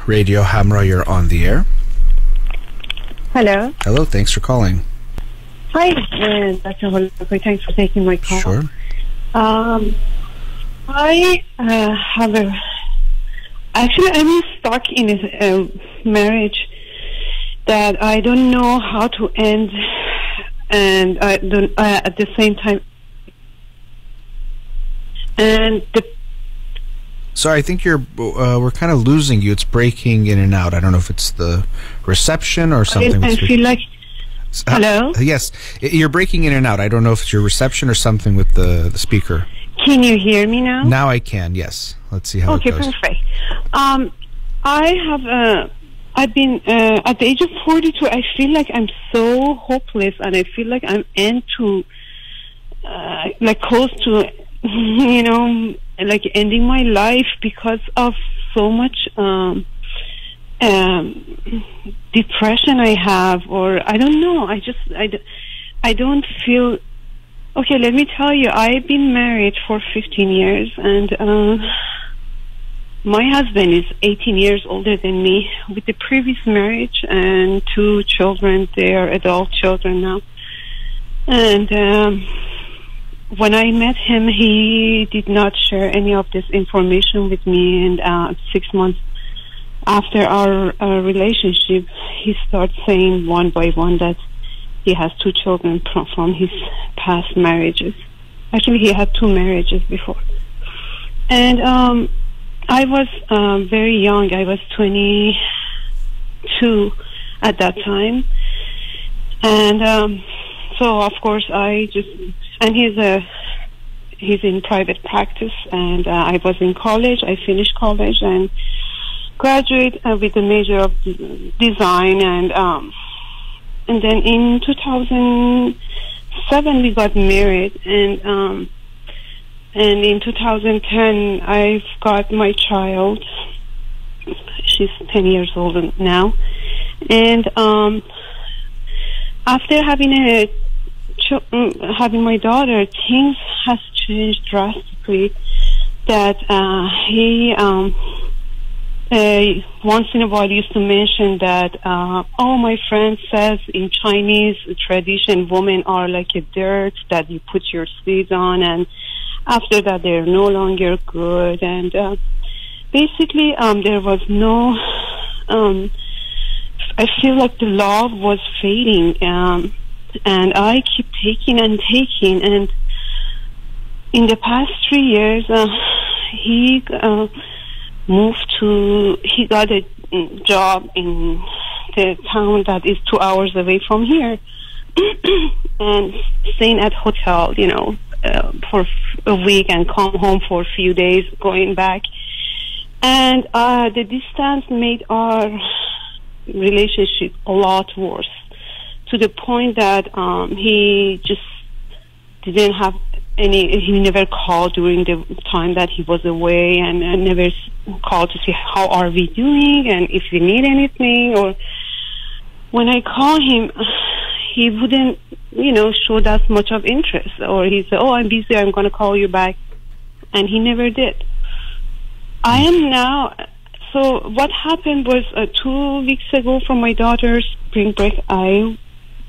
Radio Hamra, you're on the air. Hello. Hello, thanks for calling. Hi, Dr. Holokoi. Thanks for taking my call. Sure. I have I'm stuck in a marriage that I don't know how to end, and I don't at the same time. And Sorry, I think we're kind of losing you. It's breaking in and out. I don't know if it's the reception or something. I feel like... Hello? Yes, you're breaking in and out. I don't know if it's your reception or something with the speaker. Can you hear me now? Now I can, yes. Let's see how it goes. Okay, perfect. I've been, at the age of 42, I feel like I'm so hopeless, and I feel like I'm close to, ending my life because of so much depression I have, or I don't know. I don't feel... Okay, let me tell you, I've been married for 15 years, and my husband is 18 years older than me, with the previous marriage and 2 children. They are adult children now. And when I met him, he did not share any of this information with me, and 6 months after our relationship, he started saying one by one that he has 2 children from his past marriages. Actually, he had 2 marriages before. And I was very young. I was 22 at that time. And so, of course, and he's in private practice, and I was in college. I finished college and graduated with a major of design, and then in 2007 we got married, and in 2010 I've got my child. She's 10 years old now, and after having my daughter, things has changed drastically. That he once in a while used to mention that, my friend says in Chinese tradition, women are like a dirt that you put your seeds on, and after that they're no longer good. And basically there was no... I feel like the love was fading, and I keep taking, and in the past 3 years he got a job in the town that is 2 hours away from here, and staying at hotel, for a week, and come home for a few days, going back. And the distance made our relationship a lot worse, to the point that he just didn't have he never called during the time that he was away, and never called to see how are we doing and if we need anything. Or when I call him, he wouldn't, show that much of interest, or he said, I'm busy, I'm going to call you back, and he never did. I am now... So what happened was 2 weeks ago, from my daughter's spring break, I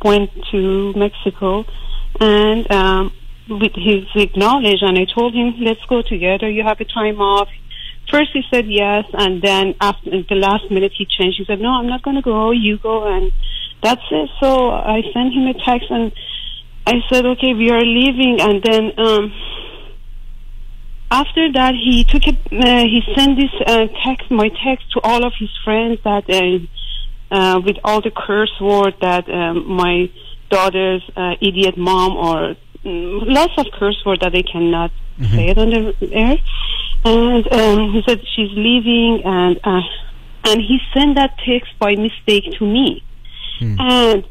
went to Mexico, and with his knowledge, and I told him, let's go together, you have a time off. First he said yes, and then after the last minute he changed. He said, no, I'm not going to go, you go, and that's it. So I sent him a text, and I said, okay, we are leaving. And then after that, he sent this my text to all of his friends, that with all the curse word that my daughter's idiot mom, or lots of curse word that they cannot say it on the air. And he said she's leaving, and he sent that text by mistake to me. And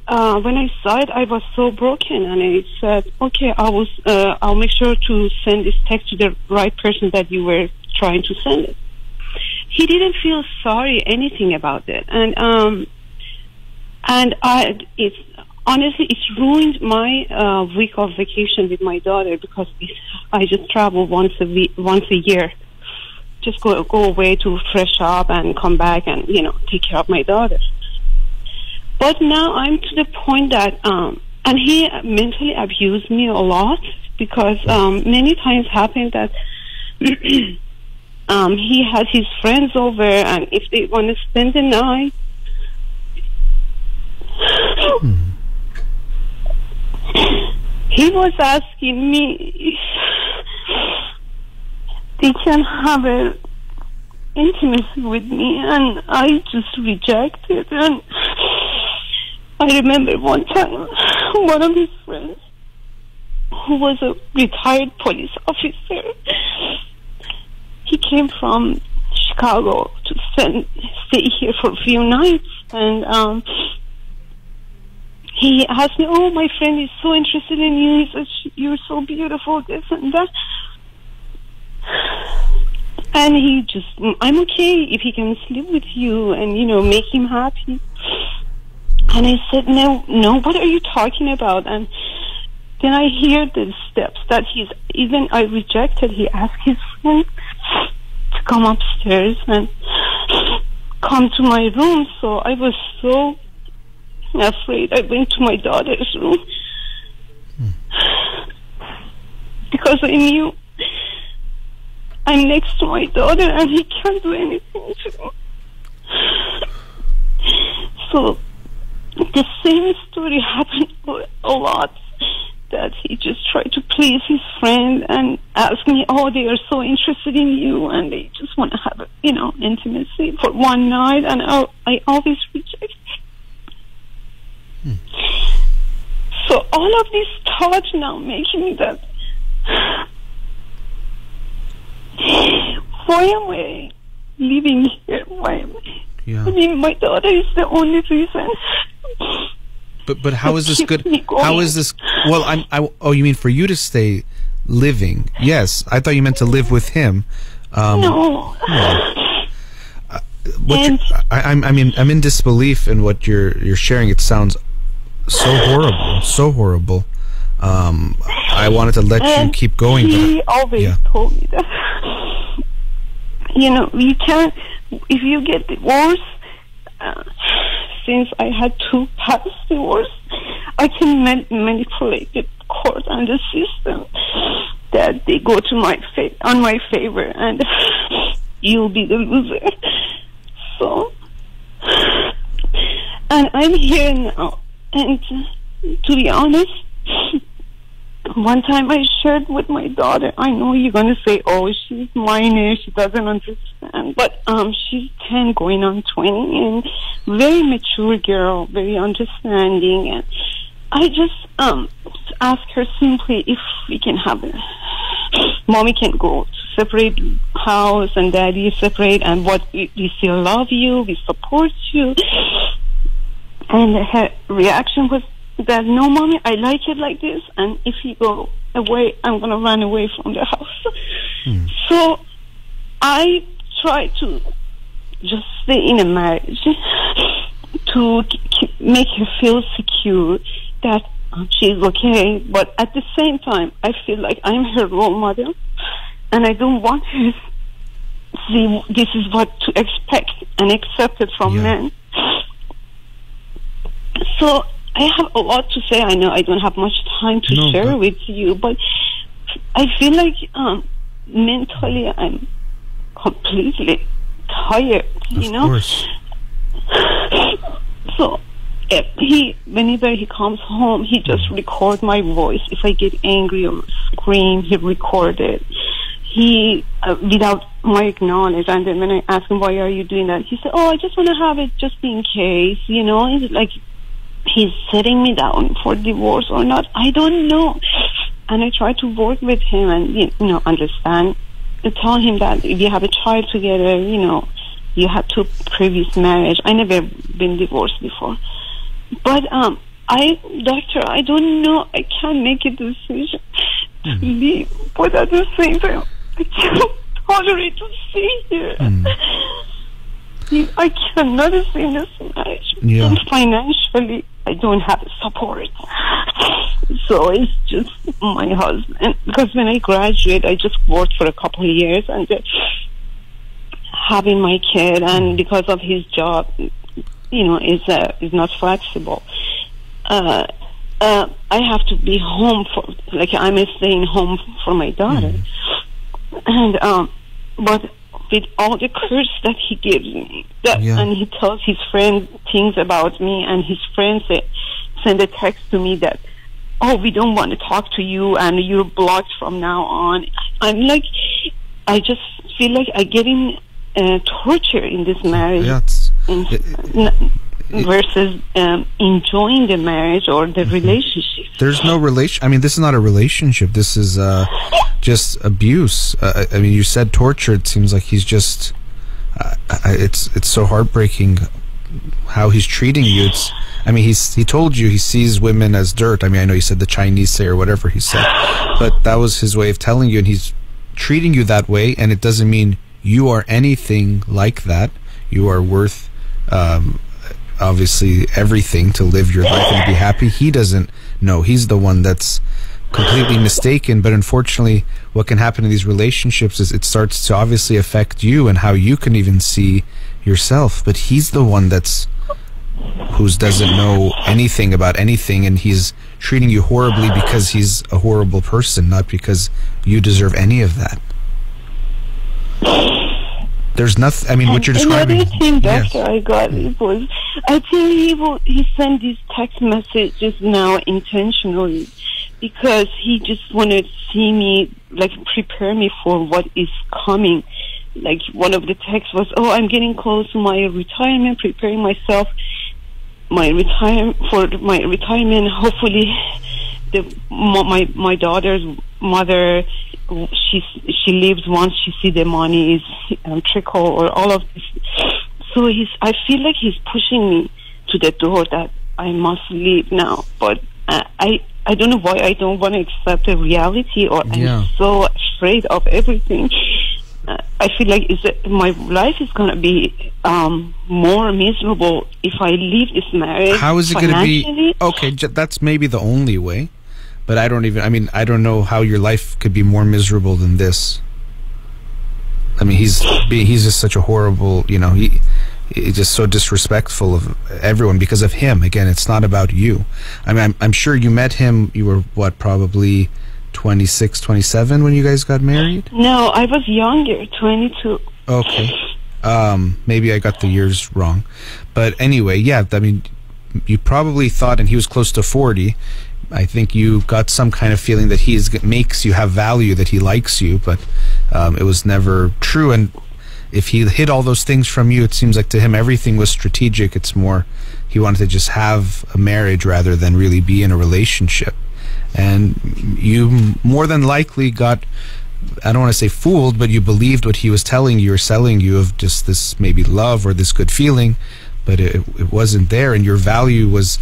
when I saw it, I was so broken, and I said, okay, I'll make sure to send this text to the right person that you were trying to send it. He didn't feel sorry anything about it, and it's ruined my week of vacation with my daughter, because I just travel once a year, just go away to fresh up and come back and take care of my daughter. But now I'm to the point that and he mentally abused me a lot, because many times happened that he had his friends over, and if they want to spend the night, he was asking me if they can have an intimacy with me, and I just rejected. And I remember one time, one of his friends, who was a retired police officer, he came from Chicago to stay here for a few nights, and he asked me, "Oh, my friend is so interested in you. He said, you're so beautiful, this and that." And he just, "I'm okay if he can sleep with you and, make him happy." And I said, no, what are you talking about? And then I hear the steps that I rejected. He asked his friend to come upstairs and come to my room. So I was so afraid. I went to my daughter's room because I knew I'm next to my daughter and he can't do anything to me. So the same story happened a lot, that he just tried to please his friend and ask me, "Oh, they are so interested in you and they just want to have intimacy for one night," and I always reject. So all of these thoughts now making me that, why am I living here? Why am I? Yeah. I mean, my daughter is the only reason. But how is this good? How is this? Well, oh, you mean for you to stay living? Yes, I thought you meant to live with him. No. I'm in disbelief in what you're sharing. It sounds so horrible, so horrible. I wanted to let you keep going. He always told me that. You can't, if you get divorced. Since I had 2 past divorces, I can manipulate the court and the system that they go to on my favor, and you'll be the loser. So, and I'm here now, and to be honest, one time I shared with my daughter, I know you're going to say, "Oh, she's minor, she doesn't understand," but she's 10 going on 20, and very mature girl, very understanding, and I just asked her simply if we can have mommy can go to separate house and daddy is separate, and we still love you, we support you. And her reaction was that, "No, mommy, I like it like this, and if you go away, I'm going to run away from the house." So I try to just stay in a marriage to make her feel secure that she's okay, but at the same time I feel like I'm her role model, and I don't want her to see this is what to expect and accept it from men. So I have a lot to say. I know I don't have much time to share with you, but I feel like mentally I'm completely tired, Of course. So whenever he comes home, he just record my voice. If I get angry or scream, he record it. He without my acknowledge, and then when I ask him, "Why are you doing that?" he said, "Oh, I just want to have it just in case." It's like he's setting me down for divorce or not, I don't know. And I try to work with him and understand, and tell him that if you have a child together, you had 2 previous marriage. I never been divorced before, but doctor, I don't know, I can't make a decision to leave, but at the same time I can't tolerate to stay here. I cannot stay in this marriage, and financially I don't have support. So it's just my husband, because when I graduated, I just worked for a couple of years, and having my kid, and because of his job, is not flexible. I have to be home I'm staying home for my daughter, and but with all the curse that he gives me, and he tells his friend things about me, and his friends send a text to me that, oh, we don't want to talk to you, and you're blocked from now on. I'm like, I just feel like I'm getting torture in this marriage, versus enjoying the marriage or the relationship. There's no relation. I mean, this is not a relationship. This is just abuse. I mean, you said torture. It seems like he's just. It's so heartbreaking how he's treating you. He told you he sees women as dirt. I mean, I know you said the Chinese say or whatever he said, but that was his way of telling you, and he's treating you that way. And it doesn't mean you are anything like that. You are worth. Obviously everything to live your life and be happy. He doesn't know. He's the one that's completely mistaken. But unfortunately, what can happen in these relationships is it starts to obviously affect you and how you can even see yourself. But he's the one who doesn't know anything about anything, and he's treating you horribly because he's a horrible person, not because you deserve any of that. There's nothing. I mean, what you're describing. Another thing, Doctor, I got was, I think he sent these text messages now intentionally because he just wanted to see me, prepare me for what is coming. Like, one of the texts was, "Oh, I'm getting close to my retirement, preparing myself for my retirement. Hopefully, my daughter's mother." She leaves once she see the money is trickle or all of this. So I feel like he's pushing me to the door that I must leave now. But I don't know why I don't want to accept the reality, or I'm so afraid of everything. I feel like my life is going to be more miserable if I leave this marriage. How is it going to be? Okay, that's maybe the only way. But I don't know how your life could be more miserable than this. I mean, he's just such a horrible, he's just so disrespectful of everyone because of him. Again, it's not about you. I mean, I'm sure you met him, you were probably 26, 27 when you guys got married? No, I was younger, 22. Okay. Maybe I got the years wrong. But anyway, you probably thought, and he was close to 40, I think you got some kind of feeling that makes you have value, that he likes you, but it was never true. And if he hid all those things from you, it seems like to him everything was strategic. It's more he wanted to just have a marriage rather than really be in a relationship. And you more than likely got, I don't want to say fooled, but you believed what he was telling you or selling you of just this maybe love or this good feeling, but it wasn't there, and your value was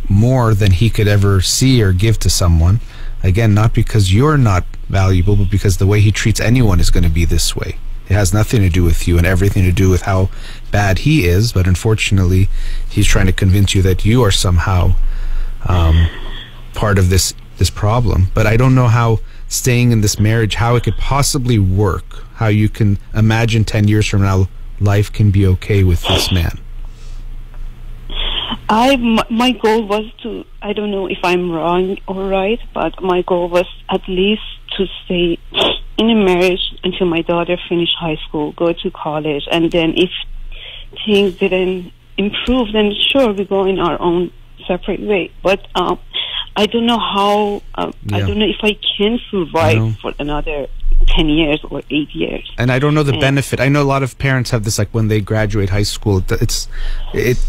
more than he could ever see or give to someone. Again, not because you're not valuable, but because the way he treats anyone is going to be this way. It has nothing to do with you and everything to do with how bad he is, but unfortunately he's trying to convince you that you are somehow part of this problem. But I don't know how staying in this marriage, how it could possibly work, how you can imagine 10 years from now life can be okay with this man. My goal was to, I don't know if I'm wrong or right, but my goal was at least to stay in a marriage until my daughter finished high school, go to college, and then if things didn't improve, then sure, we go in our own separate way. But I don't know how, I don't know if I can survive for another 10 years or 8 years. And I don't know the benefit. I know a lot of parents have this, like when they graduate high school,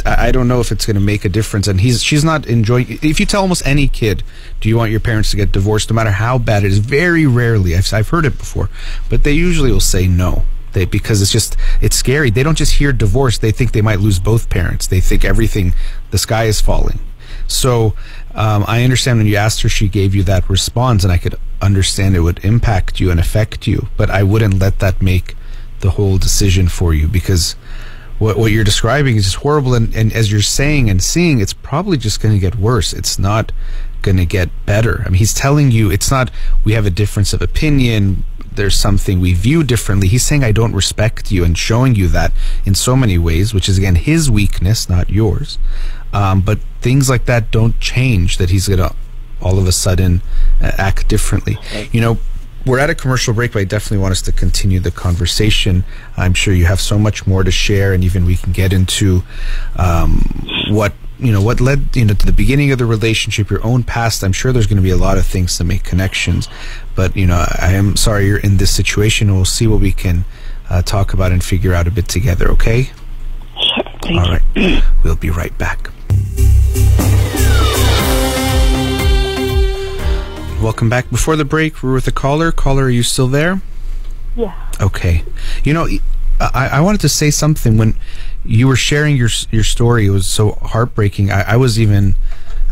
I don't know if it's going to make a difference. And she's not enjoying. If you tell almost any kid, do you want your parents to get divorced, no matter how bad it is, very rarely, I've heard it before, but they usually will say no. Because it's scary. They don't just hear divorce, they think they might lose both parents. They think the sky is falling. So I understand when you asked her, she gave you that response, and I could understand it would impact you and affect you, but I wouldn't let that make the whole decision for you, because what you're describing is just horrible, and as you're saying and seeing, it's probably just going to get worse. It's not going to get better. I mean, he's telling you it's not, we have a difference of opinion, there's something we view differently. He's saying I don't respect you and showing you that in so many ways, which is again his weakness, not yours. But things like that don't change that he's gonna all of a sudden act differently. You know, we're at a commercial break, but I definitely want us to continue the conversation. I'm sure you have so much more to share, and even we can get into what led to the beginning of the relationship, your own past. I'm sure there's going to be a lot of things to make connections, but I am sorry you're in this situation, and we'll see what we can talk about and figure out a bit together. Okay? Sure. All right. We'll be right back. Welcome back. Before the break, we're with a caller. Caller, are you still there? Yeah. Okay. I wanted to say something. When you were sharing your story, it was so heartbreaking. I was even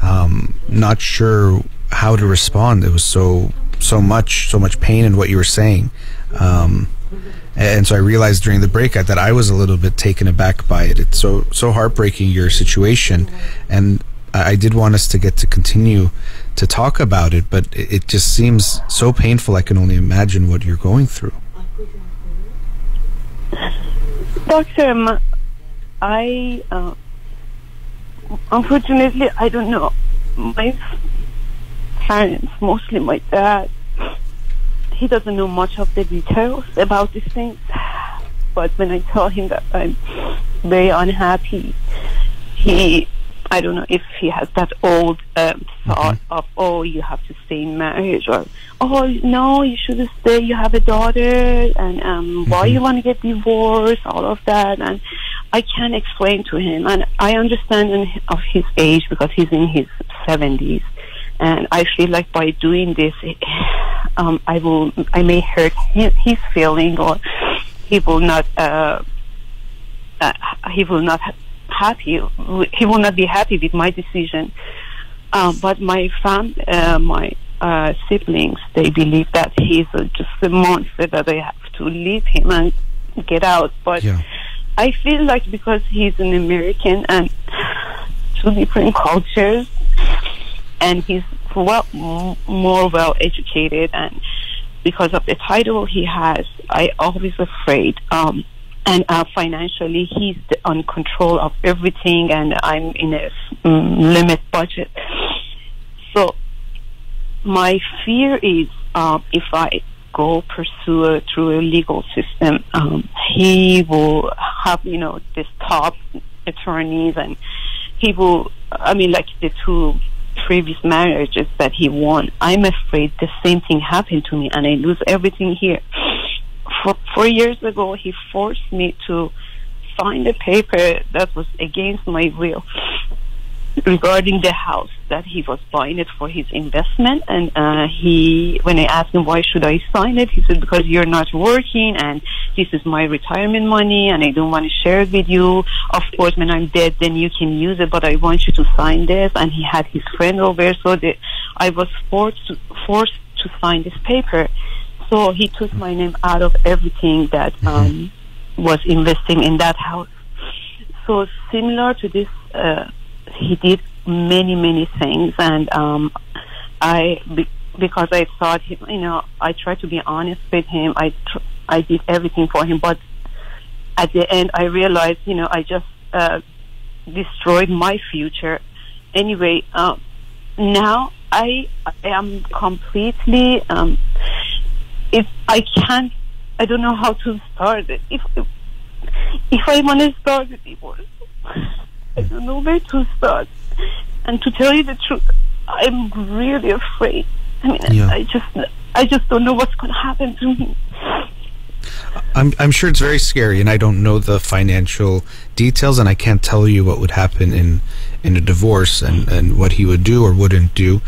not sure how to respond. There was so much pain in what you were saying. And so I realized during the break that I was a little bit taken aback by it. It's so heartbreaking, your situation. And I did want us to get to continue to talk about it, but it just seems so painful. I can only imagine what you're going through. Doctor, I unfortunately, I don't know. My parents, mostly my dad, he doesn't know much of the details about these things. But when I tell him that I'm very unhappy, I don't know if he has that old thought of, oh, you have to stay in marriage, or, oh, no, you should stay, you have a daughter, and why you want to get divorced, all of that. And I can't explain to him. And I understand of his age, because he's in his 70s. And I feel like by doing this, I may hurt his feeling, or he will not he will not be happy with my decision. But my siblings, they believe that he's just a monster, that I have to leave him and get out. But I feel like because he's an American and two different cultures, and he's more well educated, and because of the title he has, I always afraid. And financially, he's on control of everything, and I'm in a limit budget. So my fear is if I go pursue through a legal system, he will have, this top attorneys, and he will, like the two previous marriages that he won. I'm afraid the same thing happened to me, and I lose everything here. 4 years ago, he forced me to sign a paper that was against my will regarding the house that he was buying it for his investment. And when I asked him why should I sign it, he said, because you're not working, and this is my retirement money, and I don't want to share it with you. Of course, when I'm dead, then you can use it, but I want you to sign this. And he had his friend over, so I was forced to sign this paper. So he took my name out of everything that was investing in that house. So similar to this, he did many things, and because I thought, I tried to be honest with him. I did everything for him, but at the end, I realized, I just destroyed my future. Anyway, now I am completely. If I can't, I don't know how to start it. If I want to start a divorce, I don't know where to start. And to tell you the truth, I'm really afraid. I just don't know what's going to happen to me. I'm sure it's very scary, and I don't know the financial details, and I can't tell you what would happen in a divorce and what he would do or wouldn't do.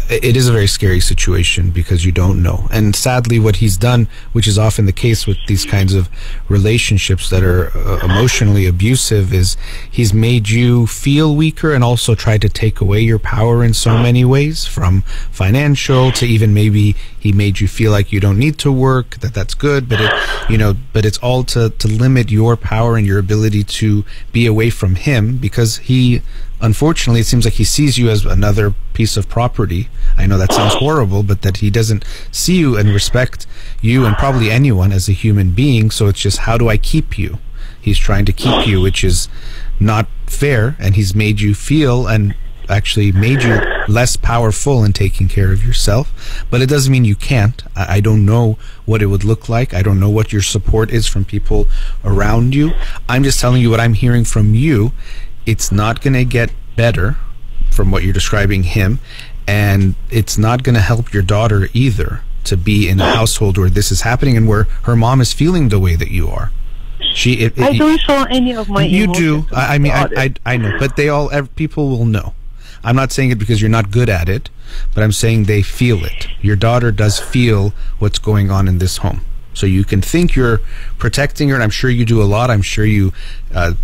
It is a very scary situation because you don't know. And sadly, what he's done, which is often the case with these kinds of relationships that are emotionally abusive, is he's made you feel weaker and also tried to take away your power in so many ways, from financial to even maybe he made you feel like you don't need to work, that's good, but it's all to limit your power and your ability to be away from him, because he Unfortunately, it seems like he sees you as another piece of property. I know that sounds horrible, but that he doesn't see you and respect you and probably anyone as a human being. So it's just, how do I keep you? He's trying to keep you, which is not fair, and he's made you feel and actually made you less powerful in taking care of yourself. But it doesn't mean you can't. I don't know what it would look like. I don't know what your support is from people around you. I'm just telling you what I'm hearing from you. It's not going to get better from what you're describing him, and it's not going to help your daughter either to be in a household where this is happening and where her mom is feeling the way that you are. I don't show any of my emotions. You do. I mean, I know, but people will know. I'm not saying it because you're not good at it, but I'm saying they feel it. Your daughter does feel what's going on in this home. So you can think you're protecting her, and I'm sure you do a lot. I'm sure you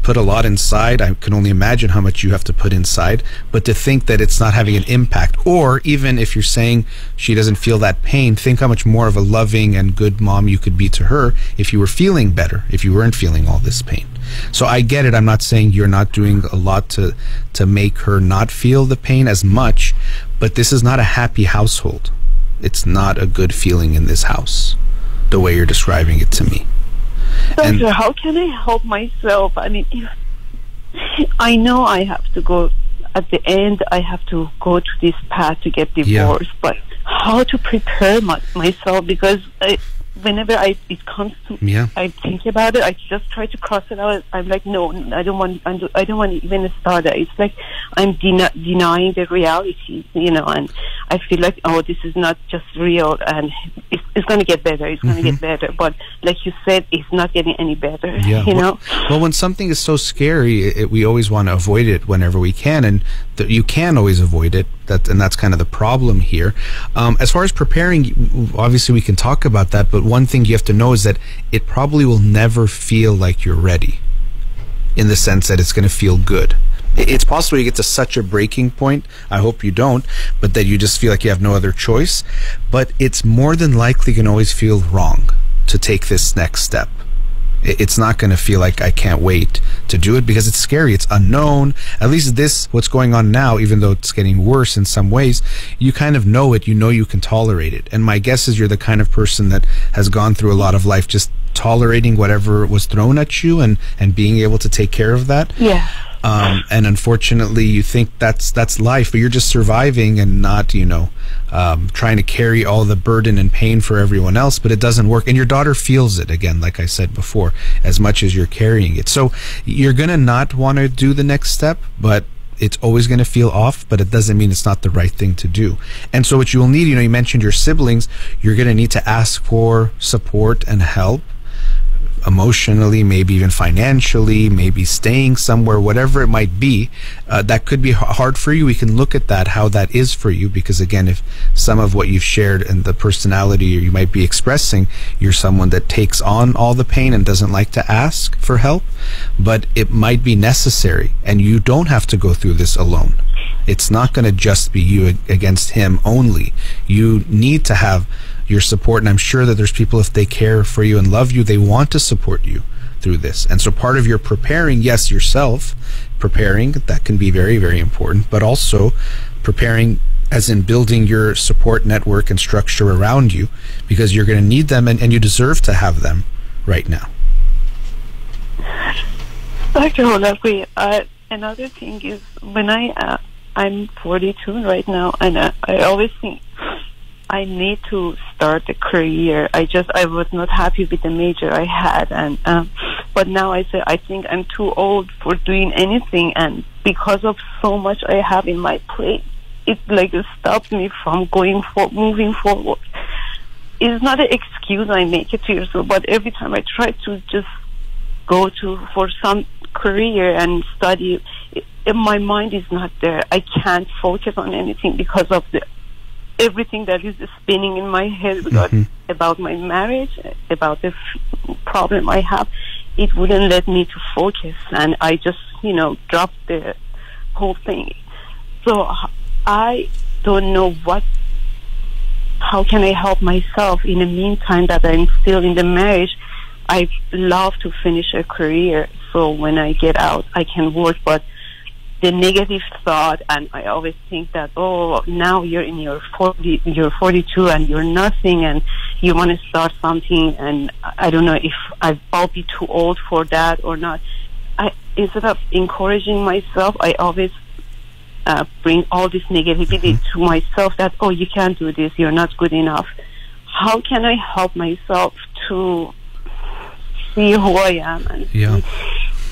put a lot inside. I can only imagine how much you have to put inside. But to think that it's not having an impact, or even if you're saying she doesn't feel that pain, think how much more of a loving and good mom you could be to her if you were feeling better, if you weren't feeling all this pain. So I get it. I'm not saying you're not doing a lot to make her not feel the pain as much, but this is not a happy household. It's not a good feeling in this house, the way you're describing it to me. Doctor, how can I help myself? I mean, I know I have to go, at the end, I have to go to this path to get divorced, but how to prepare myself? Because whenever it comes to, I think about it, I just try to cross it out. I'm like, no, I don't want to even start it. It's like I'm denying the reality, and I feel like, oh, this is not just real, and it's going to get better. It's going to get better. But like you said, it's not getting any better, Well, when something is so scary, we always want to avoid it whenever we can, and you can always avoid it. And that's kind of the problem here. As far as preparing, obviously we can talk about that, but one thing you have to know is that it probably will never feel like you're ready, in the sense that it's going to feel good. It's possible you get to such a breaking point, I hope you don't, but that you just feel like you have no other choice. But it's more than likely going to always feel wrong to take this next step. It's not going to feel like I can't wait to do it, because it's scary. It's unknown. At least what's going on now, even though it's getting worse in some ways, you kind of know it. You know you can tolerate it. And my guess is you're the kind of person that has gone through a lot of life just tolerating whatever was thrown at you and being able to take care of that. Yeah. And unfortunately, you think that's life, but you're just surviving and not, trying to carry all the burden and pain for everyone else. But it doesn't work, and your daughter feels it, again, like I said before, as much as you're carrying it. So you're gonna not want to do the next step, but it's always going to feel off, but it doesn't mean it's not the right thing to do. And so what you will need, you mentioned your siblings, you're going to need to ask for support and help, emotionally, maybe even financially, maybe staying somewhere, whatever it might be. That could be hard for you. We can look at that, how that is for you, because again, if some of what you've shared and the personality you might be expressing, you're someone that takes on all the pain and doesn't like to ask for help, but it might be necessary, and you don't have to go through this alone. It's not going to just be you against him only. You need to have your support, and I'm sure that there's people, if they care for you and love you, they want to support you through this. And so part of your preparing, yes, yourself preparing, that can be very, very important, but also preparing as in building your support network and structure around you, because you're going to need them, and you deserve to have them right now. Dr. Holakwi, another thing is, when I'm 42 right now, and I always think I need to start a career. I was not happy with the major I had, and but now I say I think I'm too old for doing anything, and because of so much I have in my plate, it stops me from moving forward. It's not an excuse I make it to yourself, but every time I try to just go for some career and study, my mind is not there. I can't focus on anything because of everything that is spinning in my head about my marriage, about the problem I have. It wouldn't let me to focus, and I just, dropped the whole thing. So I don't know how can I help myself in the meantime that I'm still in the marriage. I love to finish a career, so when I get out, I can work, but the negative thought, and I always think that, oh, now you're in your 42 and you're nothing, and you want to start something, and I don't know if I'll be too old for that or not. Instead of encouraging myself, I always bring all this negativity to myself that, oh, you can't do this, you're not good enough. How can I help myself to see who I am? And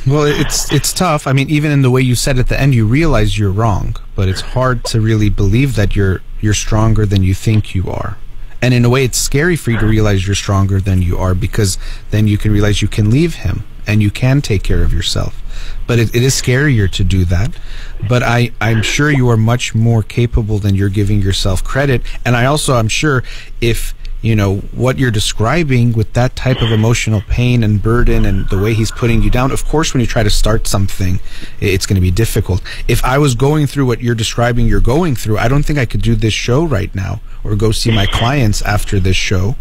well, it's tough. I mean, even in the way you said at the end, you realize you're wrong, but it's hard to really believe that you're stronger than you think you are. And in a way, it's scary for you to realize you're stronger than you are, because then you can realize you can leave him and you can take care of yourself. But it is scarier to do that. But I'm sure you are much more capable than you're giving yourself credit. And I'm sure if, you know, what you're describing with that type of emotional pain and burden and the way he's putting you down, of course, when you try to start something, it's going to be difficult. If I was going through what you're describing you're going through, I don't think I could do this show right now or go see my clients after this show,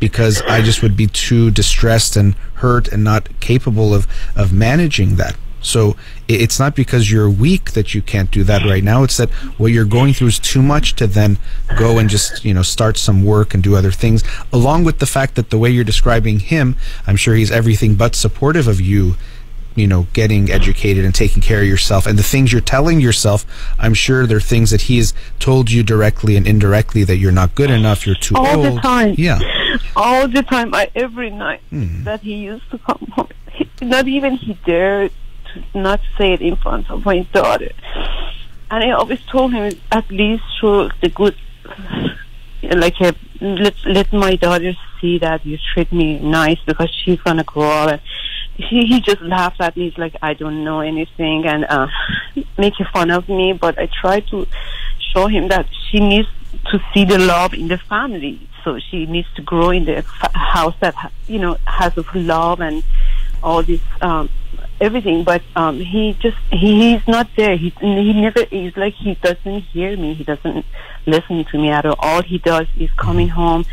because I just would be too distressed and hurt and not capable of managing that. So it's not because you're weak that you can't do that right now. It's that what you're going through is too much to then go and just, you know, start some work and do other things. Along with the fact that the way you're describing him, I'm sure he's everything but supportive of you, you know, getting educated and taking care of yourself. And the things you're telling yourself, I'm sure they're things that he has told you directly and indirectly, that you're not good enough, you're too old. All the time. Yeah. All the time. Every night that he used to come home. Not even he dared not say it in front of my daughter, and I always told him, at least show the good, like let my daughter see that you treat me nice, because she's gonna grow up. And he just laughed at me. He's like, I don't know anything, and making fun of me. But I try to show him that she needs to see the love in the family, so she needs to grow in the house that, you know, has of love and all this everything. But he's not there. He never, he's like, he doesn't hear me, he doesn't listen to me at all. All he does is coming home,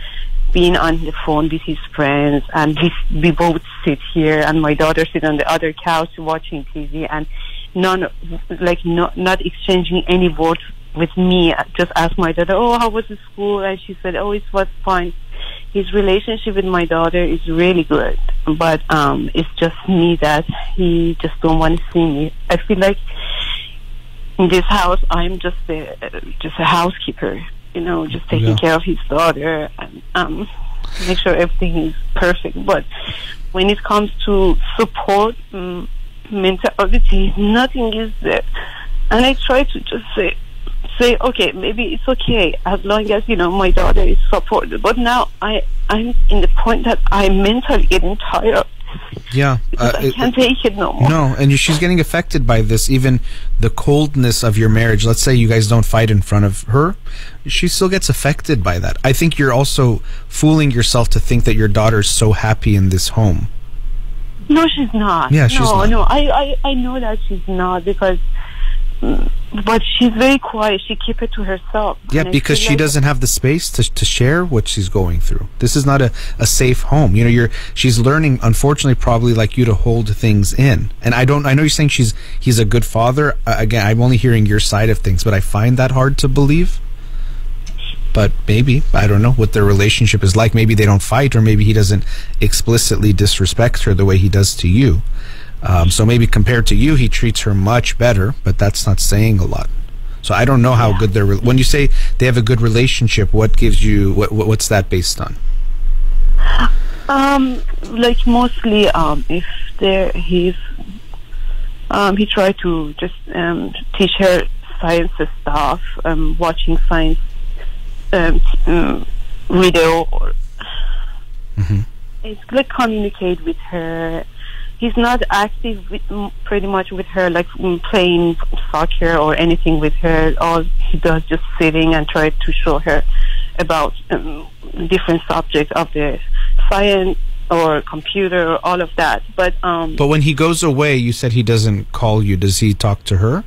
being on the phone with his friends, and we both sit here, and my daughter sit on the other couch watching TV, and not exchanging any words with me. Just ask my daughter, oh, how was the school? And she said, oh, it was fine. His relationship with my daughter is really good, but it's just me that he just don't want to see me. I feel like in this house I'm just a housekeeper, you know, just taking care of his daughter and make sure everything is perfect. But when it comes to support, mentality, nothing is there. And I try to just say, okay, maybe it's okay as long as, you know, my daughter is supported. But now I'm in the point that I'm mentally getting tired. Yeah, I can't take it no more. No, and she's getting affected by this. Even the coldness of your marriage. Let's say you guys don't fight in front of her, she still gets affected by that. I think you're also fooling yourself to think that your daughter's so happy in this home. No, she's not. Yeah, she's not. No, I know that she's not, because but she's very quiet. She keep it to herself. Yeah, because she doesn't have the space to share what she's going through. This is not a safe home. You know, she's learning, unfortunately, probably like you, to hold things in. And I know you're saying he's a good father. Again, I'm only hearing your side of things, but I find that hard to believe. But maybe, I don't know what their relationship is like. Maybe they don't fight, or maybe he doesn't explicitly disrespect her the way he does to you. So maybe compared to you, he treats her much better, but that's not saying a lot. So I don't know how good when you say they have a good relationship, what gives you, what's that based on? Like mostly, if he tried to just teach her science stuff, watching science video, or it's like communicate with her. He's not active pretty much with her, like playing soccer or anything with her. All he does just sitting and try to show her about different subjects of the science or computer or all of that. But when he goes away, you said he doesn't call you. Does he talk to her?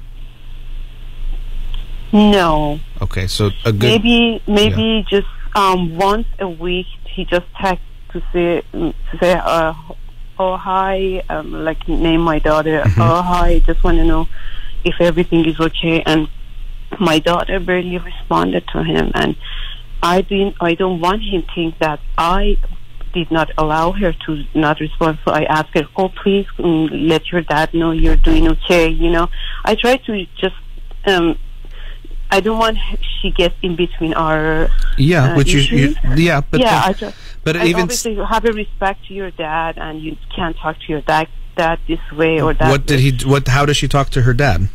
No. Okay, so a good maybe just once a week he just texts to say oh hi, like name my daughter. Oh hi, just want to know if everything is okay. And my daughter barely responded to him, and I don't want him to think that I did not allow her to not respond. So I asked her, oh, please let your dad know you're doing okay. I try to just I don't want she gets in between our issues. But even obviously you have a respect to your dad, and you can't talk to your dad this way or that. How does she talk to her dad?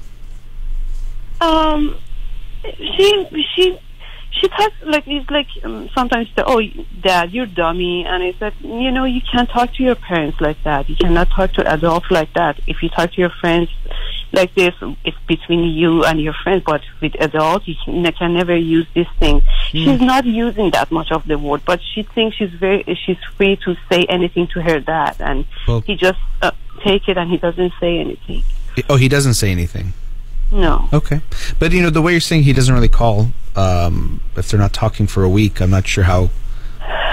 She talks like, it's like sometimes oh, dad, you're dummy, and I said, you can't talk to your parents like that. You cannot talk to adults like that. If you talk to your friends like this, it's between you and your friends, but with adults you can never use this thing. She's not using that much of the word, but she thinks she's free to say anything to her dad, and he just take it and he doesn't say anything. Oh, he doesn't say anything? No. Okay. But the way you're saying he doesn't really call, if they're not talking for a week, I'm not sure how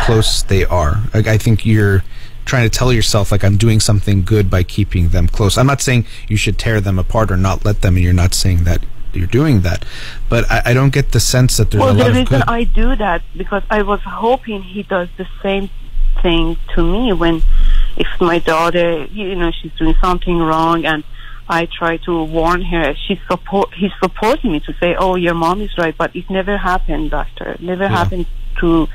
close they are. I think you're trying to tell yourself, like, I'm doing something good by keeping them close. I'm not saying you should tear them apart or not let them, and you're not saying that you're doing that. But I don't get the sense that there's a lot of good. Well, the reason I do that, because I was hoping he does the same thing to me if my daughter, she's doing something wrong, and I try to warn her. He supports me to say, oh, your mom is right, but it never happened, doctor. It never happened to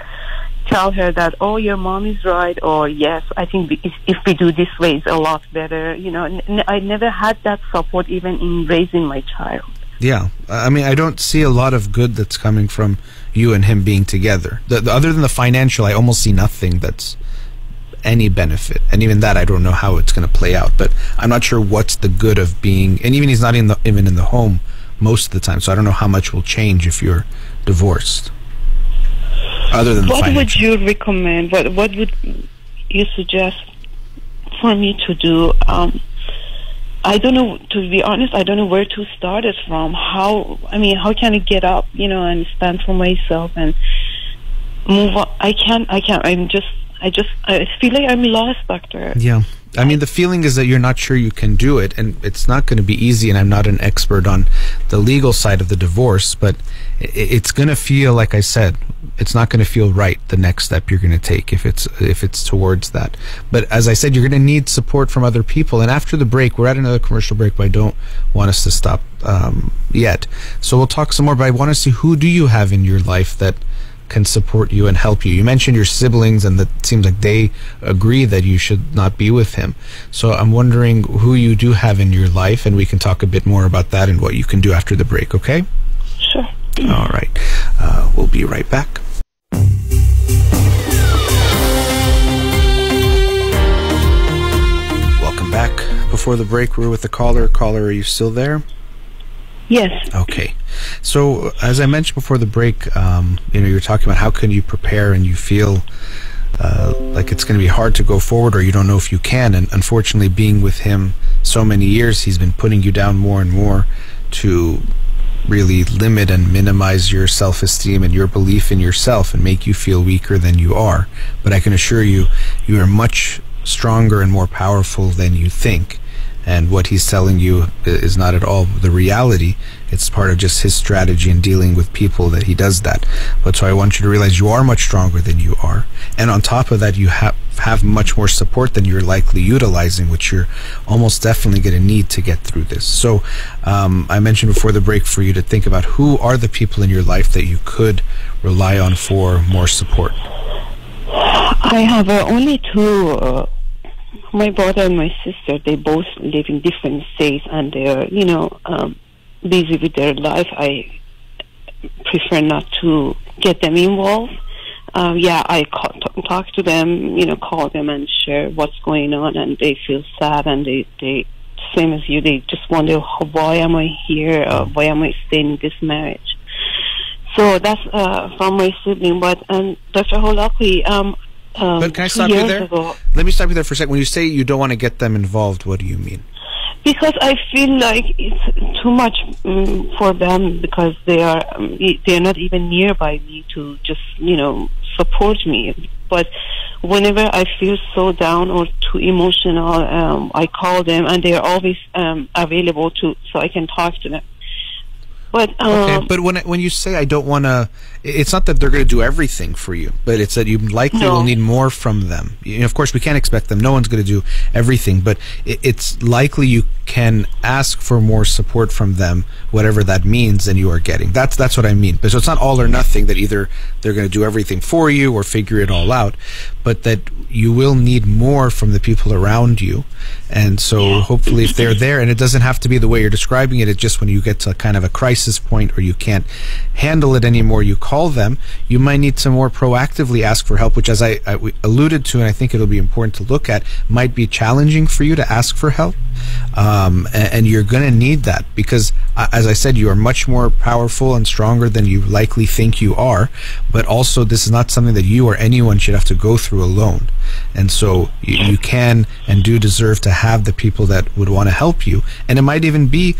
tell her that, oh, your mom is right, or yes, I think if we do this way, it's a lot better. I never had that support even in raising my child. Yeah, I mean, I don't see a lot of good that's coming from you and him being together. Other than the financial, I almost see nothing that's any benefit, and even that I don't know how it's going to play out. But I'm not sure what's the good of being, and even he's not even in the home most of the time, so I don't know how much will change if you're divorced. Other than what would you recommend? What would you suggest for me to do? I don't know, to be honest. I don't know where to start it from. How can I get up, and stand for myself and move on? I can't. I feel like I'm lost, doctor. Yeah. I mean, the feeling is that you're not sure you can do it, and it's not going to be easy, and I'm not an expert on the legal side of the divorce, but it's going to feel, like I said, it's not going to feel right, the next step you're going to take, if it's towards that. But as I said, you're going to need support from other people, and after the break, we're at another commercial break, but I don't want us to stop yet. So we'll talk some more, but I want to see, who do you have in your life that can support you and help you? You mentioned your siblings, and that seems like they agree that you should not be with him. So I'm wondering who you do have in your life, and we can talk a bit more about that and what you can do after the break, okay? Sure. All right. We'll be right back. Welcome back. Before the break, we were with the caller. Caller, are you still there? Yes. Okay. So, as I mentioned before the break, you're talking about how can you prepare, and you feel like it's going to be hard to go forward, or you don't know if you can. And unfortunately, being with him so many years, he's been putting you down more and more to really limit and minimize your self-esteem and your belief in yourself, and make you feel weaker than you are. But I can assure you, you are much stronger and more powerful than you think. And what he's telling you is not at all the reality. It's part of just his strategy in dealing with people that he does that. But so I want you to realize you are much stronger than you are. And on top of that, you have much more support than you're likely utilizing, which you're almost definitely going to need to get through this. So I mentioned before the break for you to think about who are the people in your life that you could rely on for more support. I have only two. My brother and my sister, they both live in different states, and they're, busy with their life. I prefer not to get them involved. I talk to them, call them and share what's going on, and they feel sad, and they same as you, they just wonder, why am I here? Why am I staying in this marriage? So that's from my sibling. But Dr. Holakwi, but can I stop you there? Let me stop you there for a second. When you say you don't want to get them involved, what do you mean? Because I feel like it's too much for them, because they're not even nearby me to just support me. But whenever I feel so down or too emotional, I call them, and they are always available so I can talk to them. But okay, but when you say I don't want to, it's not that they're going to do everything for you, but it's that you likely will need more from them. You know, of course, we can't expect them. No one's going to do everything, but it's likely you can ask for more support from them, whatever that means, than you are getting. That's what I mean. But so it's not all or nothing that either they're going to do everything for you or figure it all out, but that you will need more from the people around you. And so hopefully if they're there, and it doesn't have to be the way you're describing it, it's just when you get to kind of a crisis point or you can't handle it anymore, you call them. You might need to more proactively ask for help, which, as I alluded to, and I think it'll be important to look at, might be challenging for you to ask for help. And you're going to need that because, as I said, you are much more powerful and stronger than you likely think you are. But also, this is not something that you or anyone should have to go through alone. And so you can and do deserve to have the people that would want to help you. And it might even be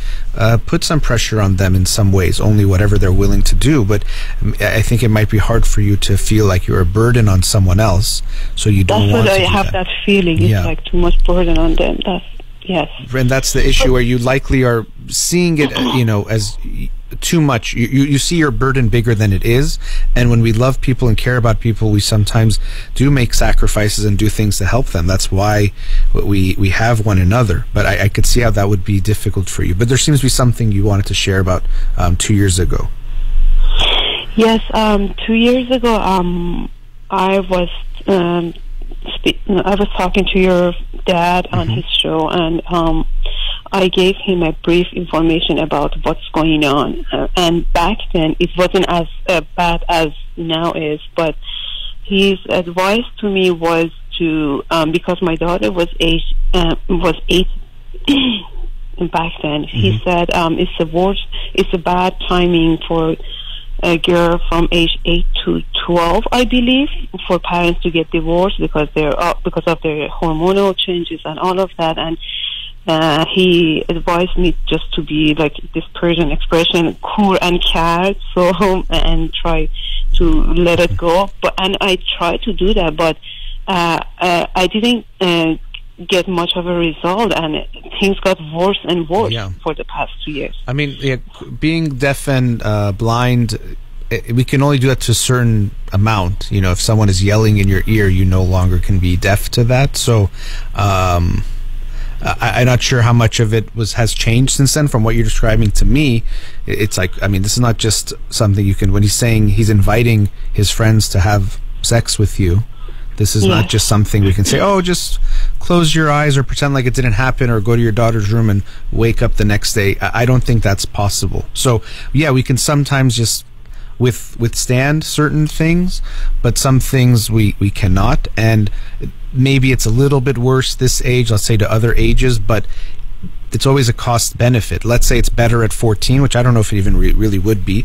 put some pressure on them in some ways, only whatever they're willing to do. But I think it might be hard for you to feel like you're a burden on someone else. So you don't want to do that. That's what I have that feeling. It's like too much burden on them. Yes. And that's the issue where you likely are seeing it, as too much. You see your burden bigger than it is. And when we love people and care about people, we sometimes do make sacrifices and do things to help them. That's why we have one another. But I could see how that would be difficult for you. But there seems to be something you wanted to share about 2 years ago. Yes, 2 years ago, I was talking to your dad on his show, and I gave him a brief information about what's going on. And back then, it wasn't as bad as now is, but his advice to me was to, because my daughter was 8 back then, he said it's a bad timing for a girl from age 8 to 12, I believe, for parents to get divorced because of their hormonal changes and all of that. And he advised me just to be, like this Persian expression, cool and care, and try to let it go. And I tried to do that, but I didn't get much of a result, and things got worse and worse for the past 2 years. I mean, being deaf and blind, we can only do that to a certain amount. If someone is yelling in your ear, you no longer can be deaf to that. So I'm not sure how much of it has changed since then. From what you're describing to me, it's like, this is not just something you can, when he's saying he's inviting his friends to have sex with you, this is not just something we can say, oh, just close your eyes or pretend like it didn't happen, or go to your daughter's room and wake up the next day. I don't think that's possible. So, we can sometimes just withstand certain things, but some things we cannot. And maybe it's a little bit worse this age, let's say, to other ages, but it's always a cost benefit. Let's say it's better at 14, which I don't know if it even really would be.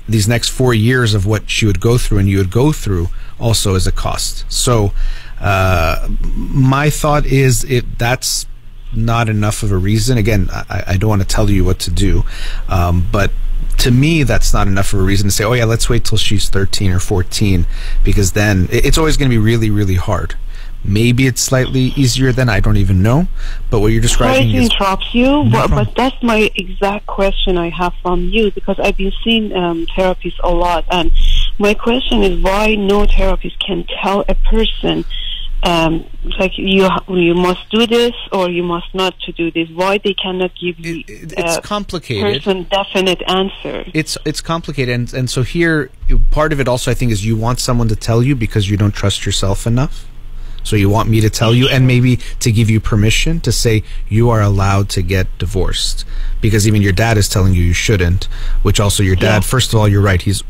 These next 4 years of what she would go through and you would go through also is a cost. So my thought is that's not enough of a reason. Again, I don't want to tell you what to do, but to me, that's not enough of a reason to say, oh yeah, let's wait till she's 13 or 14, because then it's always going to be really, really hard. Maybe it's slightly easier than, I don't even know, but what you're describing Sorry to interrupt you, but that's my exact question I have from you, because I've been seeing therapists a lot, and my question is why no therapist can tell a person like you must do this or you must not to do this. Why they cannot give you it's complicated person definite answer? It's complicated, and so here part of it also, I think, is you want someone to tell you because you don't trust yourself enough. So you want me to tell you, and maybe to give you permission to say you are allowed to get divorced, because even your dad is telling you shouldn't, which also your dad, first of all, you're right, he's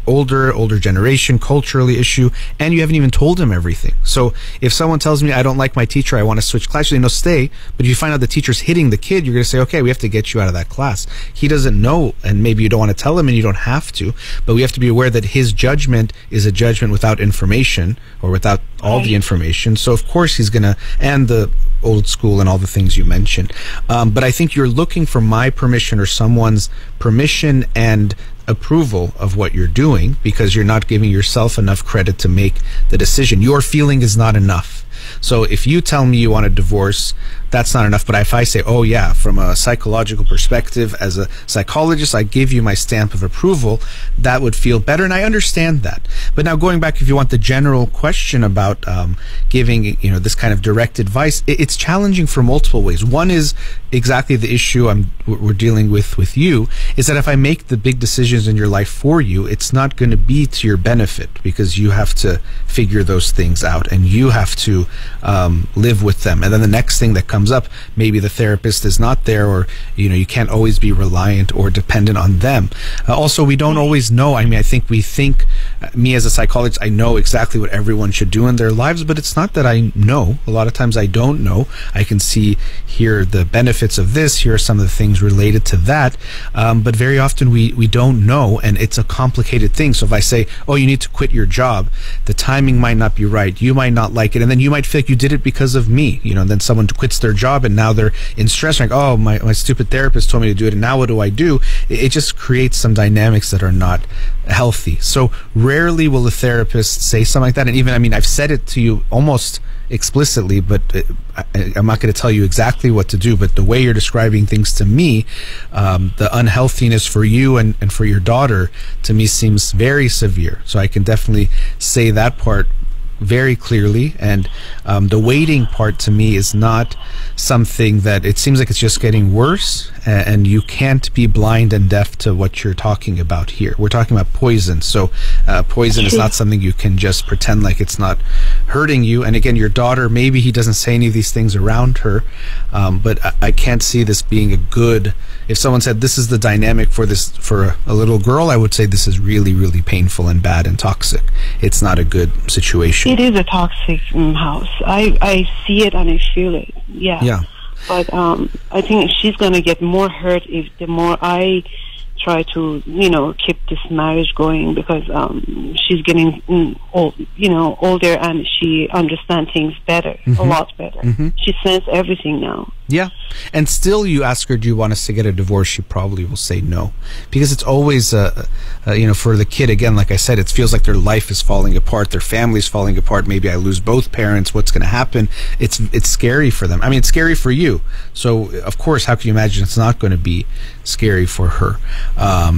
older generation, culturally issue, and you haven't even told him everything. So if someone tells me I don't like my teacher, I want to switch classes, no, stay. But if you find out the teacher's hitting the kid, you're going to say, okay, we have to get you out of that class. He doesn't know, and maybe you don't want to tell him, and you don't have to, but we have to be aware that his judgment is a judgment without information, or without all the information. So of course he's going to, and the old school and all the things you mentioned. But I think you're looking for my permission or someone's permission and approval of what you're doing because you're not giving yourself enough credit to make the decision. Your feeling is not enough. So if you tell me you want a divorce, that's not enough. But if I say, oh yeah, from a psychological perspective, as a psychologist, I give you my stamp of approval, that would feel better. And I understand that. But now going back, if you want the general question about giving, this kind of direct advice, it's challenging for multiple ways. One is exactly the issue we're dealing with you, is that if I make the big decisions in your life for you, it's not going to be to your benefit because you have to figure those things out and you have to live with them. And then the next thing that comes up, maybe the therapist is not there, or you can't always be reliant or dependent on them. Also, we don't always know. I think we think, me as a psychologist, I know exactly what everyone should do in their lives, but it's not that I know. A lot of times I don't know. I can see here the benefits of this, here are some of the things related to that, but very often we don't know, and it's a complicated thing. So if I say, oh, you need to quit your job, the timing might not be right, you might not like it, and then you might feel like you did it because of me, and then someone quits their job and now they're in stress, like, oh, my stupid therapist told me to do it, and now what do I do? It just creates some dynamics that are not healthy. So rarely will a therapist say something like that. And even, I've said it to you almost explicitly, but I'm not going to tell you exactly what to do. But the way you're describing things to me, the unhealthiness for you and for your daughter, to me seems very severe. So I can definitely say that part very clearly. And the waiting part to me is not something that, it seems like it's just getting worse, and you can't be blind and deaf to what you're talking about here. We're talking about poison. So poison is not something you can just pretend like it's not hurting you. And again, your daughter, maybe he doesn't say any of these things around her, but I can't see this being a good, if someone said this is the dynamic for a little girl, I would say this is really, really painful and bad and toxic. It's not a good situation. It is a toxic house. I see it and I feel it. Yeah. But I think she's going to get more hurt if the more I try to, keep this marriage going, because she's getting older and she understands things better, a lot better. She senses everything now. Yeah. And still you ask her, do you want us to get a divorce? She probably will say no. Because it's always, for the kid, again, like I said, it feels like their life is falling apart, their family's falling apart. Maybe I lose both parents. What's going to happen? It's scary for them. It's scary for you. So, of course, how can you imagine it's not going to be scary for her?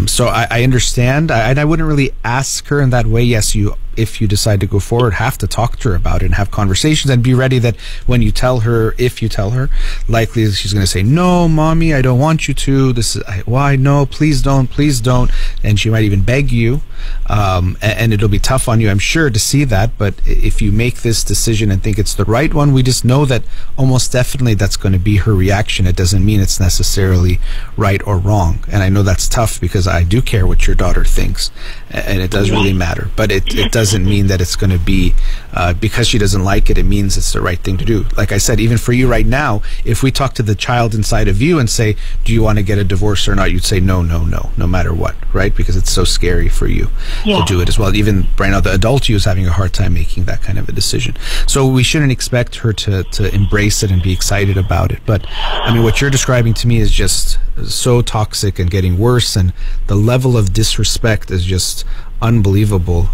So I understand. And I wouldn't really ask her in that way. Yes, if you decide to go forward, have to talk to her about it and have conversations, and be ready that when you tell her, if you tell her, likely she's going to say, no, mommy, I don't want you to. This is why, no, please don't, and she might even beg you, and it'll be tough on you, I'm sure, to see that. But if you make this decision and think it's the right one, we just know that almost definitely that's going to be her reaction. It doesn't mean it's necessarily right or wrong, and I know that's tough because I do care what your daughter thinks, and it does really matter, but it doesn't mean that it's going to be because she doesn't like it, it means it's the right thing to do. Like I said, even for you right now, if we talk to the child inside of you and say, do you want to get a divorce or not, you'd say no matter what, right? Because it's so scary for you to do it as well. Even right now, the adult you is having a hard time making that kind of a decision. So we shouldn't expect her to embrace it and be excited about it. But what you're describing to me is just so toxic and getting worse, and the level of disrespect is just unbelievable.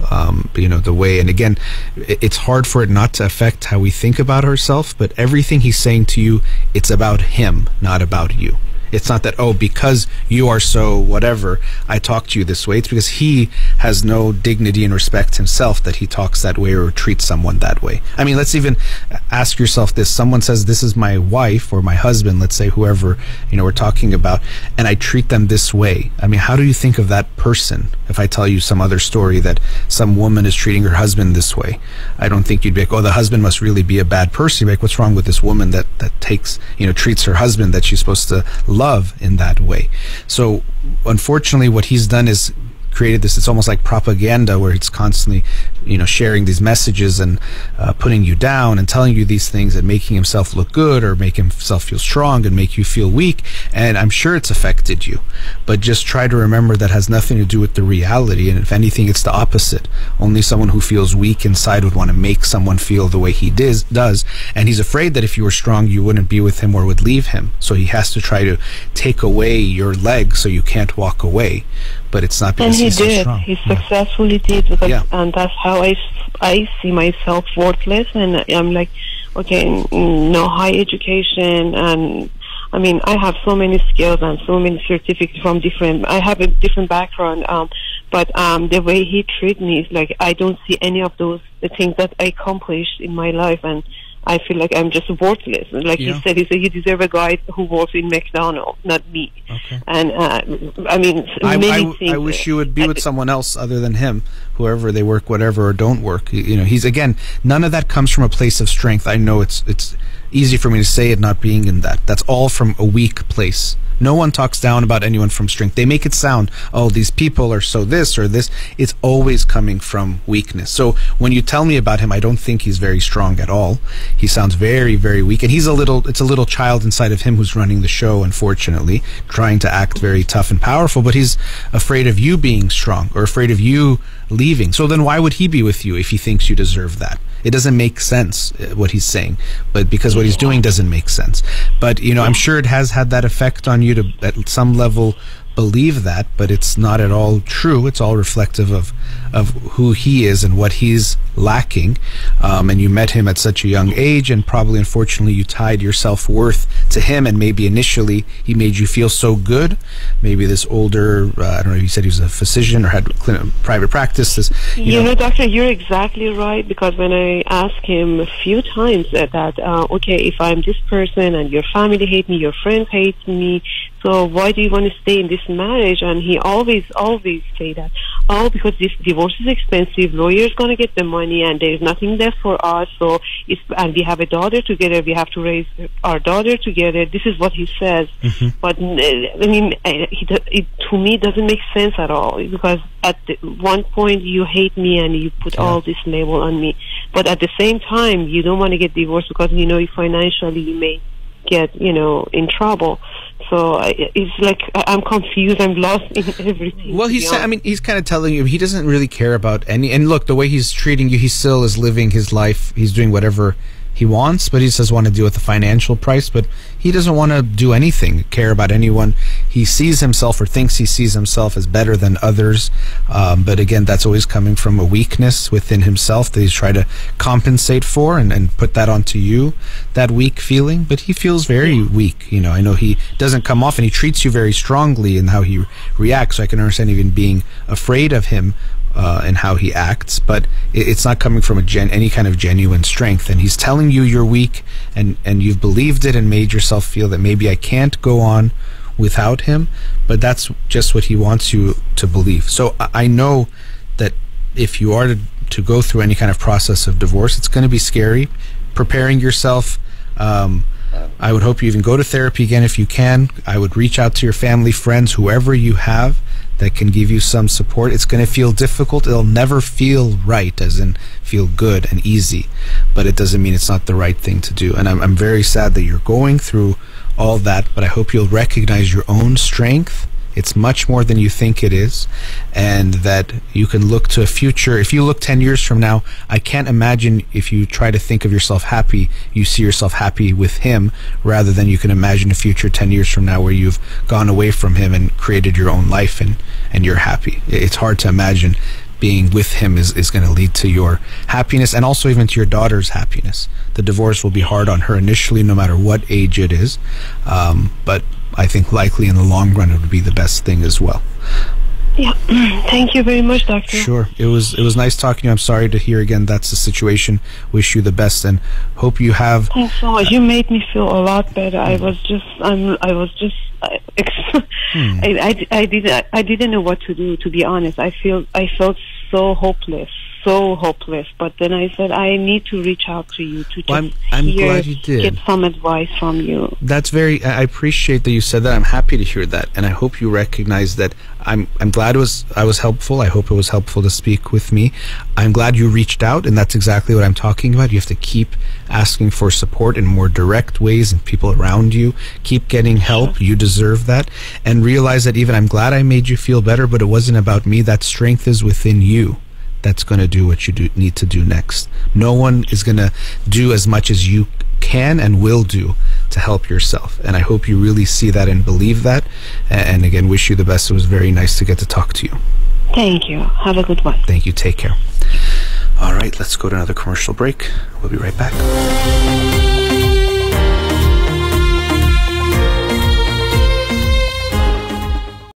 The way, and again, it's hard for it not to affect how we think about ourselves, but everything he's saying to you, it's about him, not about you. It's not that, oh, because you are so whatever, I talk to you this way. It's because he has no dignity and respect himself that he talks that way or treats someone that way. Let's even ask yourself this. Someone says, this is my wife or my husband, let's say whoever, we're talking about, and I treat them this way. How do you think of that person? If I tell you some other story that some woman is treating her husband this way, I don't think you'd be like, oh, the husband must really be a bad person. You'd be like, what's wrong with this woman that takes, treats her husband that she's supposed to love in that way? So unfortunately what he's done is created this, it's almost like propaganda, where it's constantly sharing these messages and putting you down and telling you these things and making himself look good or make himself feel strong and make you feel weak. And I'm sure it's affected you, but just try to remember that has nothing to do with the reality. And if anything, it's the opposite. Only someone who feels weak inside would want to make someone feel the way he does, and he's afraid that if you were strong you wouldn't be with him or would leave him, so he has to try to take away your leg so you can't walk away. but it's not And because he he's so did. strong. He successfully did, because, Yeah. and that's how I see myself worthless. And I'm like, okay, no high education, and I mean, I have so many skills and so many certificates from different. I have a different background, but the way he treats me is like I don't see any of those the things that I accomplished in my life, and I feel like I'm just worthless. Like Yeah. he said, you deserve a guy who works in McDonald's, not me. Okay. And I mean, many things. I wish you would be with someone else other than him, whoever they work, whatever, or don't work. You know, he's, again, none of that comes from a place of strength. I know it's easy for me to say it, not being in that. That's all from a weak place. No one talks down about anyone from strength. They make it sound, oh, these people are so this or this. It's always coming from weakness. So when you tell me about him, I don't think he's very strong at all. He sounds very, very weak. And it's a little child inside of him who's running the show, unfortunately, trying to act very tough and powerful, but he's afraid of you being strong or afraid of you leaving. So then why would he be with you if he thinks you deserve that? It doesn't make sense, what he's saying, but because what he's doing doesn't make sense. But, you know, I'm sure it has had that effect on you to, at some level, believe that, but it's not at all true. It's all reflective of who he is and what he's lacking. And you met him at such a young age, and probably, unfortunately, you tied your self-worth to him, and maybe initially he made you feel so good. Maybe this older, I don't know, you said he was a physician or had private practice. You know, doctor, you're exactly right, because when I asked him a few times that, okay, if I'm this person and your family hate me, your friends hate me, so why do you want to stay in this marriage? And he always say that, oh, because this divorce is expensive, lawyer's going to get the money, and there's nothing left for us, so and we have a daughter together, we have to raise our daughter together. This is what he says. Mm-hmm. But I mean, it to me doesn't make sense at all, because at one point you hate me and you put all this label on me, but at the same time you don't want to get divorced because you know financially you may get, you know, in trouble. So it's like I'm confused. I'm lost in everything. Well, he's kind of telling you he doesn't really care about any. And look, the way he's treating you, he still is living his life. He's doing whatever he wants, but he just doesn't want to deal with the financial price. But he doesn't want to do anything, care about anyone. He sees himself, or thinks he sees himself, as better than others. But again, that's always coming from a weakness within himself that he's trying to compensate for, and put that onto you, that weak feeling. But he feels very weak. You know, I know he doesn't come off, and he treats you very strongly in how he reacts. So I can understand even being afraid of him. And how he acts, but it's not coming from any kind of genuine strength. And he's telling you you're weak, and you've believed it and made yourself feel that maybe I can't go on without him, but that's just what he wants you to believe. So I know that if you are to go through any kind of process of divorce, it's going to be scary. Preparing yourself, I would hope you even go to therapy again if you can. I would reach out to your family, friends, whoever you have that can give you some support. It's going to feel difficult. It'll never feel right, as in feel good and easy, but it doesn't mean it's not the right thing to do. And I'm very sad that you're going through all that, but I hope you'll recognize your own strength. It's much more than you think it is, and that you can look to a future. If you look 10 years from now, I can't imagine, if you try to think of yourself happy, you see yourself happy with him, rather than you can imagine a future 10 years from now where you've gone away from him and created your own life, and you're happy. It's hard to imagine being with him is going to lead to your happiness, and also even to your daughter's happiness. The divorce will be hard on her initially, no matter what age it is, but I think likely in the long run it would be the best thing as well. Yeah, thank you very much, doctor. Sure. It was nice talking to you. I'm sorry to hear again that's the situation. Wish you the best, and hope you have. Thanks so much. You made me feel a lot better. I didn't know what to do, to be honest. I felt so hopeless. But then I said I need to reach out to you to just I'm glad you did. Get some advice from you. I appreciate that you said that. I'm happy to hear that, and I hope you recognize that. I'm glad I was helpful. I hope it was helpful to speak with me. I'm glad you reached out, and that's exactly what I'm talking about. You have to keep asking for support in more direct ways, and people around you. Keep getting help. You deserve that, and realize that even I'm glad I made you feel better, but it wasn't about me. That strength is within you. That's going to do what you need to do next. No one is going to do as much as you can and will do to help yourself. And I hope you really see that and believe that. And again, wish you the best. It was very nice to get to talk to you. Thank you. Have a good one. Thank you. Take care. All right, let's go to another commercial break. We'll be right back.